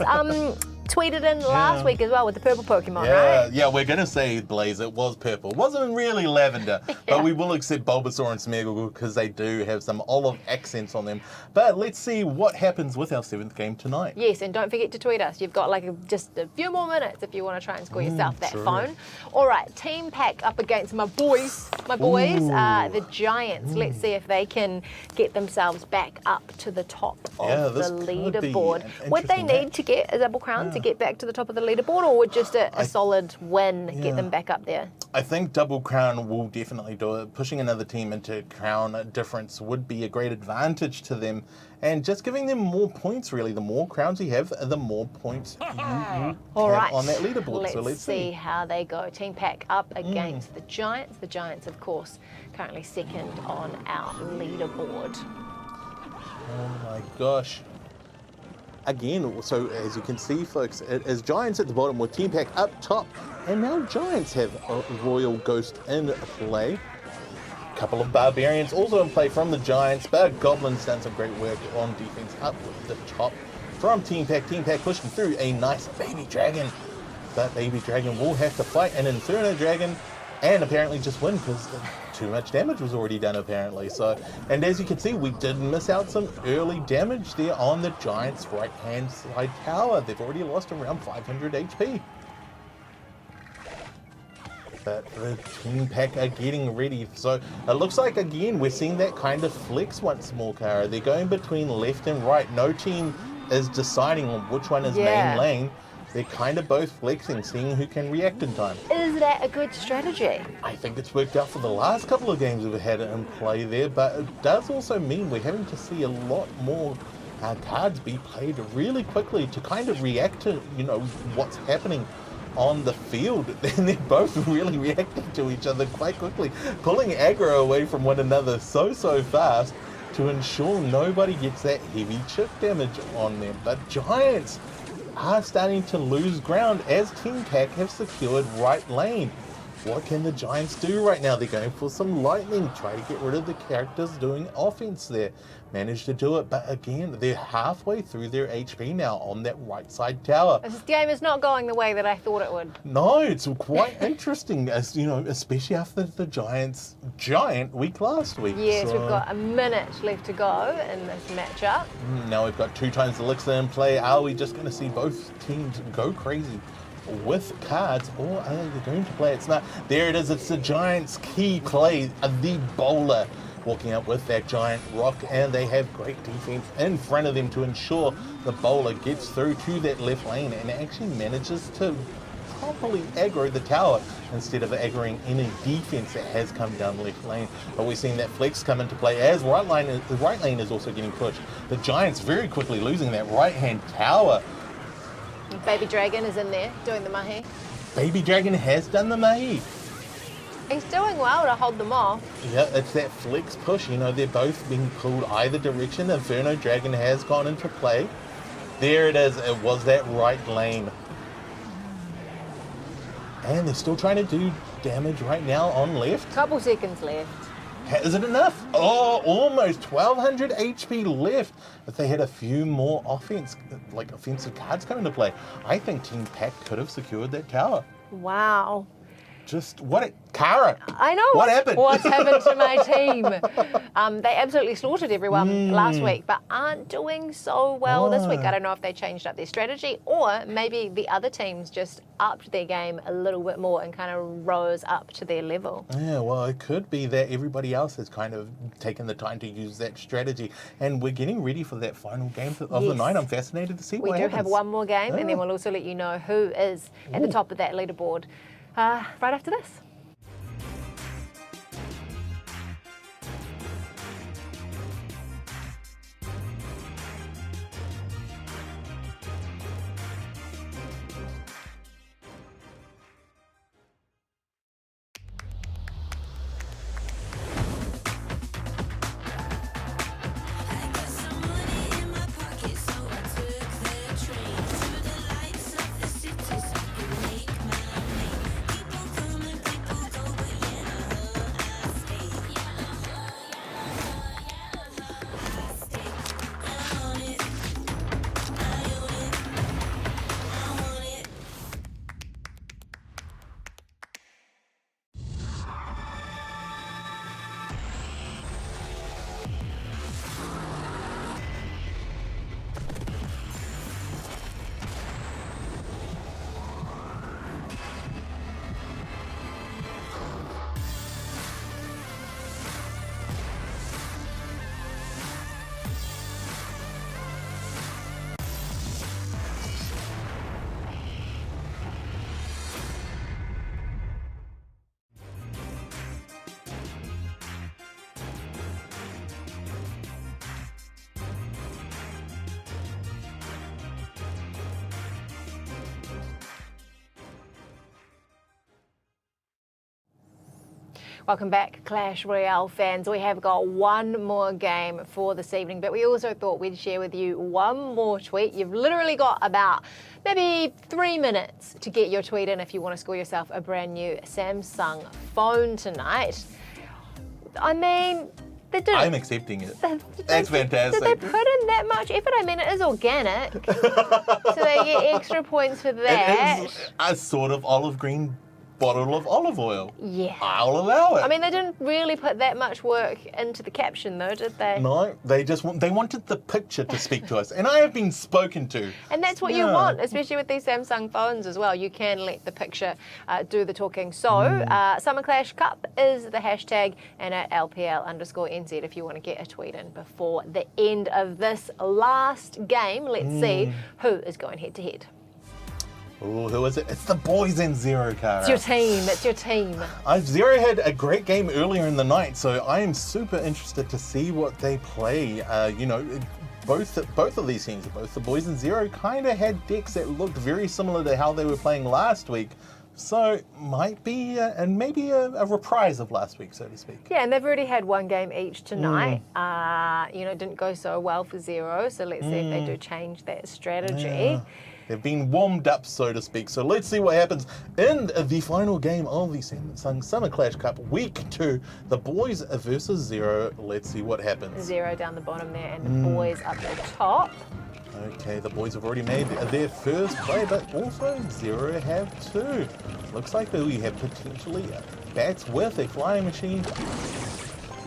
tweeted in last week as well with the purple Pokemon, right? Yeah, we're going to say, Blaze, it was purple. It wasn't really lavender, but we will accept Bulbasaur and Smeargle because they do have some olive accents on them. But let's see what happens with our 7th game tonight. Yes, and don't forget to tweet us. You've got just a few more minutes if you want to try and score yourself that phone. All right, Team Pack up against my boys. The Giants. Let's see if they can get themselves back up to the top of the leaderboard. Would they need to get a double crown to get back to the top of the leaderboard, or would just a solid win get them back up there? I think double crown will definitely do it. Pushing another team into crown difference would be a great advantage to them, and just giving them more points, really. The more crowns you have, the more points you have on that leaderboard. Let's see how they go. Team Pack up against the Giants. The Giants, of course, currently second on our leaderboard. Oh my gosh. Again, so as you can see, folks, it is Giants at the bottom with Team Pack up top. And now Giants have a Royal Ghost in play. A couple of Barbarians also in play from the Giants, but Goblin's done some great work on defense up with the top from Team Pack. Team Pack pushing through a nice Baby Dragon. But Baby Dragon will have to fight an Inferno Dragon and apparently just win because too much damage was already done apparently. So, and as you can see, we did miss out some early damage there on the Giants' right-hand side tower. They've already lost around 500 HP. But the Team Pack are getting ready. So it looks like, again, we're seeing that kind of flex once more, Cara. They're going between left and right. No team is deciding on which one is main lane. They're kind of both flexing, seeing who can react in time. Is that a good strategy? I think it's worked out for the last couple of games we've had it in play there, but it does also mean we're having to see a lot more cards be played really quickly to kind of react to, what's happening on the field. And they're both really reacting to each other quite quickly, pulling aggro away from one another so fast to ensure nobody gets that heavy chip damage on them. But Giants are starting to lose ground as Team Pack have secured right lane. What can the Giants do right now? They're going for some lightning, try to get rid of the characters doing offense there. Managed to do it, but again, they're halfway through their HP now on that right side tower. This game is not going the way that I thought it would. No, it's quite interesting, as especially after the Giants' giant week last week. Yes, we've got a minute left to go in this matchup. Now we've got 2 times the elixir in play. Are we just going to see both teams go crazy with cards, or are they going to play it smart? There it is. It's the Giants' key play, the bowler, walking up with that giant rock, and they have great defense in front of them to ensure the bowler gets through to that left lane and actually manages to properly aggro the tower instead of aggroing any defense that has come down left lane. But we're seeing that flex come into play as the right lane is also getting pushed. The Giants very quickly losing that right-hand tower. Baby Dragon is in there doing the mahi. Baby Dragon has done the mahi. He's doing well to hold them off. Yeah, it's that flex push. They're both being pulled either direction. Inferno Dragon has gone into play. There it is. It was that right lane. And they're still trying to do damage right now on left. Couple seconds left. Is it enough? Oh, almost 1,200 HP left. If they had a few more offensive cards come into play, I think Team Pack could have secured that tower. Wow. just what? Kara. I know. What happened? What's happened to my team? They absolutely slaughtered everyone last week, but aren't doing so well this week. I don't know if they changed up their strategy, or maybe the other teams just upped their game a little bit more and kind of rose up to their level. Yeah, well, it could be that everybody else has kind of taken the time to use that strategy, and we're getting ready for that final game of the night. I'm fascinated to see what happens. We do have one more game, and then we'll also let you know who is at the top of that leaderboard right after this. Welcome back, Clash Royale fans. We have got one more game for this evening, but we also thought we'd share with you one more tweet. You've literally got about maybe 3 minutes to get your tweet in if you want to score yourself a brand new Samsung phone tonight. I mean, they did. I'm accepting it. That's fantastic. Did they put in that much effort? I mean, it is organic, so they get extra points for that. It is a sort of olive green bottle of olive oil. Yeah. I'll allow it. I mean, they didn't really put that much work into the caption, though, did they? No, they wanted the picture to speak to us, and I have been spoken to. And that's what you want, especially with these Samsung phones as well. You can let the picture do the talking. So, Summer Clash Cup is the hashtag, and at LPL_NZ if you want to get a tweet in before the end of this last game. Let's see who is going head to head. Oh, who is it? It's the boys in Zero, Kara. It's your team. It's your team. Zero had a great game earlier in the night, so I am super interested to see what they play. Both of these teams, both the boys in Zero, kind of had decks that looked very similar to how they were playing last week. So might be maybe a reprise of last week, so to speak. Yeah, and they've already had one game each tonight. Didn't go so well for Zero, so let's see if they do change that strategy. Yeah. They've been warmed up, so to speak. So let's see what happens in the final game of the Samsung Summer Clash Cup Week 2. The boys versus Zero. Let's see what happens. Zero down the bottom there and the boys up the top. Okay, the boys have already made their first play, but also Zero have two. Looks like we have potentially bats with a flying machine.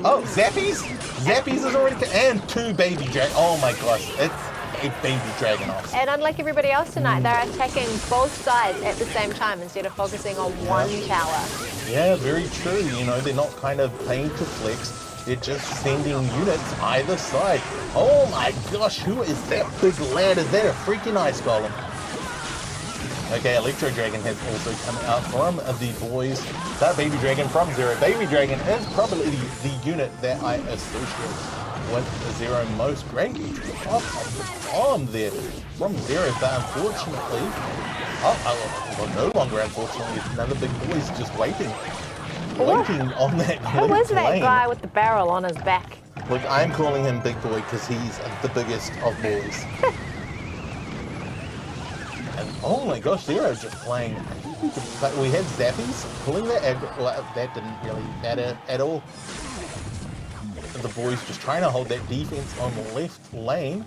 Oh, Zappies? Zappies is already... And two baby dragons. Oh my gosh, it's a baby dragon off. And unlike everybody else tonight, they're attacking both sides at the same time instead of focusing on one tower. Yeah, very true. They're not kind of playing to flex. They're just sending units either side. Oh my gosh, who is that big lad? Is that a freaking ice golem? Okay, Electro Dragon has also come out from the boys. That baby dragon from Zero. Baby dragon is probably the unit that I associate with Zero most. Great top of the bomb there from Zero, but unfortunately, no longer unfortunately, another big boy's just waiting on that. Who is that guy with the barrel on his back? Look, I'm calling him Big Boy because he's the biggest of boys. And oh my gosh, Zero's just playing. We had Zappies pulling that aggro. Well, that didn't really matter at all. The boys just trying to hold that defense on the left lane.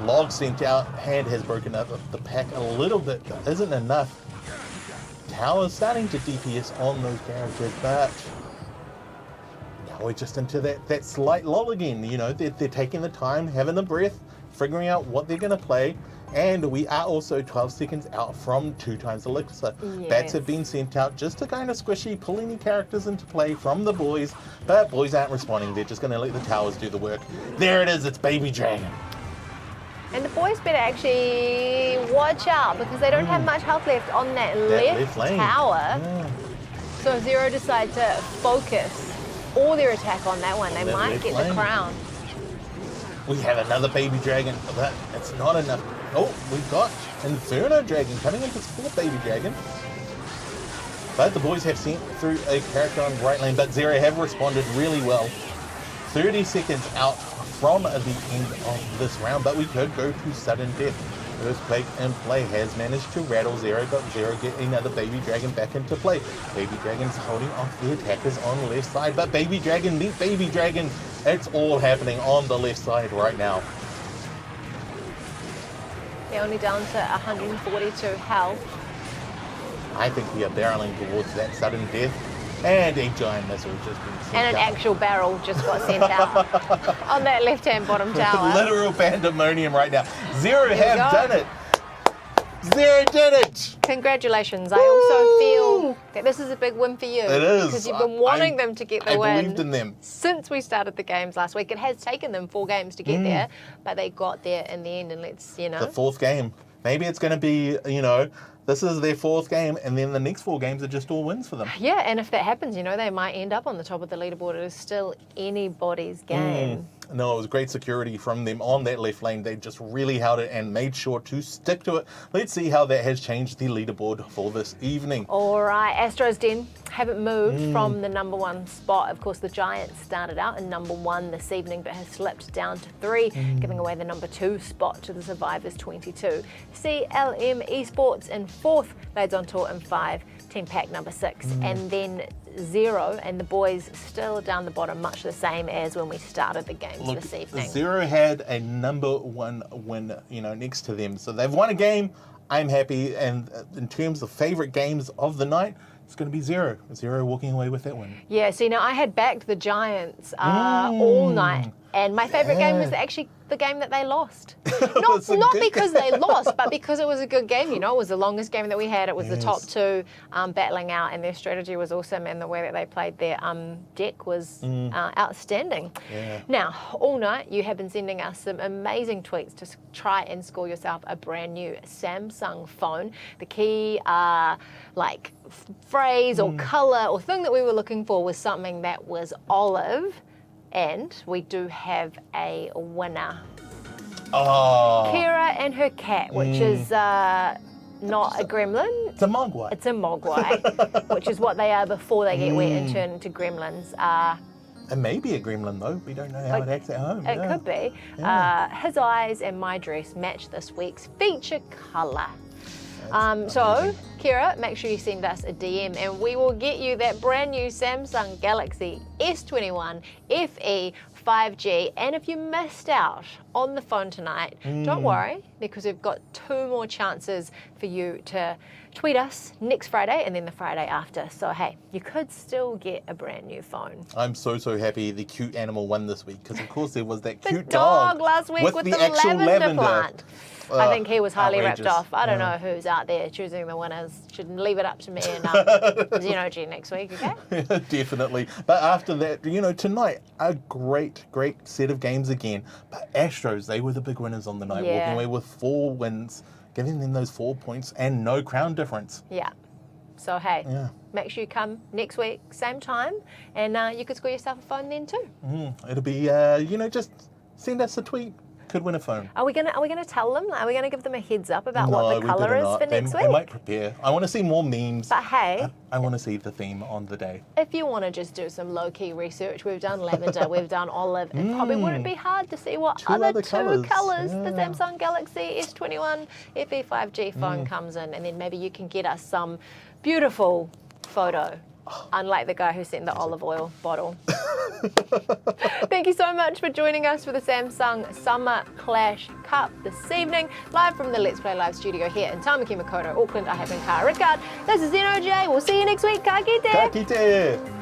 Log sent out. Hand has broken up the pack a little bit, but isn't enough to towers starting to DPS on those characters, but now we're just into that slight lull again. You know, they're taking the time, having the breath, figuring out what they're going to play. And we are also 12 seconds out from 2 times Elixir. Yes. Bats have been sent out just to kind of squishy, pull any characters into play from the boys. But boys aren't responding. They're just going to let the towers do the work. There it is. It's Baby Dragon. And the boys better actually watch out because they don't have much health left on that left lane. tower. Yeah. So if Zero decide to focus all their attack on that one, they That might left get lane. the crown. We have another Baby Dragon, but it's not enough. Oh, we've got Inferno Dragon coming in to support Baby Dragon. But the boys have sent through a character on right lane, but Zero have responded really well. 30 seconds out from the end of this round, but we could go to sudden death. Earthquake in play has managed to rattle Zero, but Zero get another Baby Dragon back into play. Baby Dragon's holding off the attackers on the left side, but Baby Dragon meet Baby Dragon. It's all happening on the left side right now. They're only down to 142 health. I think we are barreling towards that sudden death, and a giant missile has just been sent And an out. actual barrel just got sent out on that left-hand bottom tower. Literal pandemonium right now. Zero There have we go. done it. Zero did it. Congratulations. I also feel that this is a big win for you. It is. Because you've been wanting them to get the I win. believed in them. Since we started the games last week. It has taken them 4 games to get there, but they got there in the end, and let's, you know. The 4th game. Maybe it's going to be, you know, this is their 4th game, and then the next 4 games are just all wins for them. Yeah, and if that happens, you know, they might end up on the top of the leaderboard. It is still anybody's game. No, it was great security from them on that left lane. They just really held it and made sure to stick to it. Let's see how that has changed the leaderboard for this evening. All right, Astros Den haven't moved from the number 1 spot. Of course, the Giants started out in number 1 this evening, but has slipped down to 3, giving away the number 2 spot to the Survivors 22. CLM Esports in 4th, Lads on Tour in 5, Team Pack number 6, and then Zero and the boys still down the bottom, much the same as when we started the games this evening. Zero had a number 1 win, you know, next to them. So they've won a game. I'm happy. And in terms of favourite games of the night, it's going to be Zero. Zero walking away with that one. Yeah, see, now I had backed the Giants all night, and my favourite game was actually the game that they lost. Not because they lost, but because it was a good game. You know, it was the longest game that we had. It was the top 2 battling out, and their strategy was awesome, and the way that they played their deck was outstanding. Yeah. Now, all night you have been sending us some amazing tweets to try and score yourself a brand new Samsung phone. The key like phrase or colour or thing that we were looking for was something that was olive. And we do have a winner. Oh. Kira and her cat, which is not a gremlin. It's a mogwai. It's a mogwai, which is what they are before they get wet and turn into gremlins. It may be a gremlin though. We don't know how it acts at home. It could be. His eyes and my dress match this week's feature colour. So, Kira, make sure you send us a DM and we will get you that brand new Samsung Galaxy S21 FE 5G. And if you missed out on the phone tonight, don't worry, because we've got 2 more chances for you to tweet us next Friday and then the Friday after. So, hey, you could still get a brand new phone. I'm so happy the cute animal won this week because, of course, there was that The cute dog last week with the actual lavender plant. I think he was highly outrageous. ripped off. I don't know who's out there choosing the winners. Should leave it up to me and Xenogy next week, okay? Definitely. But after that, you know, tonight, a great set of games again. But Astros, they were the big winners on the night, walking away with 4 wins, giving them those 4 points and no crown difference. Yeah. So, hey, make sure you come next week, same time, and you could score yourself a phone then too. It'll be, you know, just send us a tweet. Could win a phone. Are we gonna tell them? Are we gonna give them a heads up about what the colour is for next week? They might prepare. I want to see more memes. But hey, I want to see the theme on the day. if you want to just do some low-key research, we've done lavender, we've done olive. It probably wouldn't be hard to see what other 2 colours the Samsung Galaxy S21 FE 5G phone comes in, and then maybe you can get us some beautiful photo unlike the guy who sent the olive oil bottle. Thank you so much for joining us for the Samsung Summer Clash Cup this evening, live from the Let's Play Live studio here in Tamaki Makaurau, Auckland. I have been Kara Rickard. This is NOJ. We'll see you next week. Ka kite! Ka kite!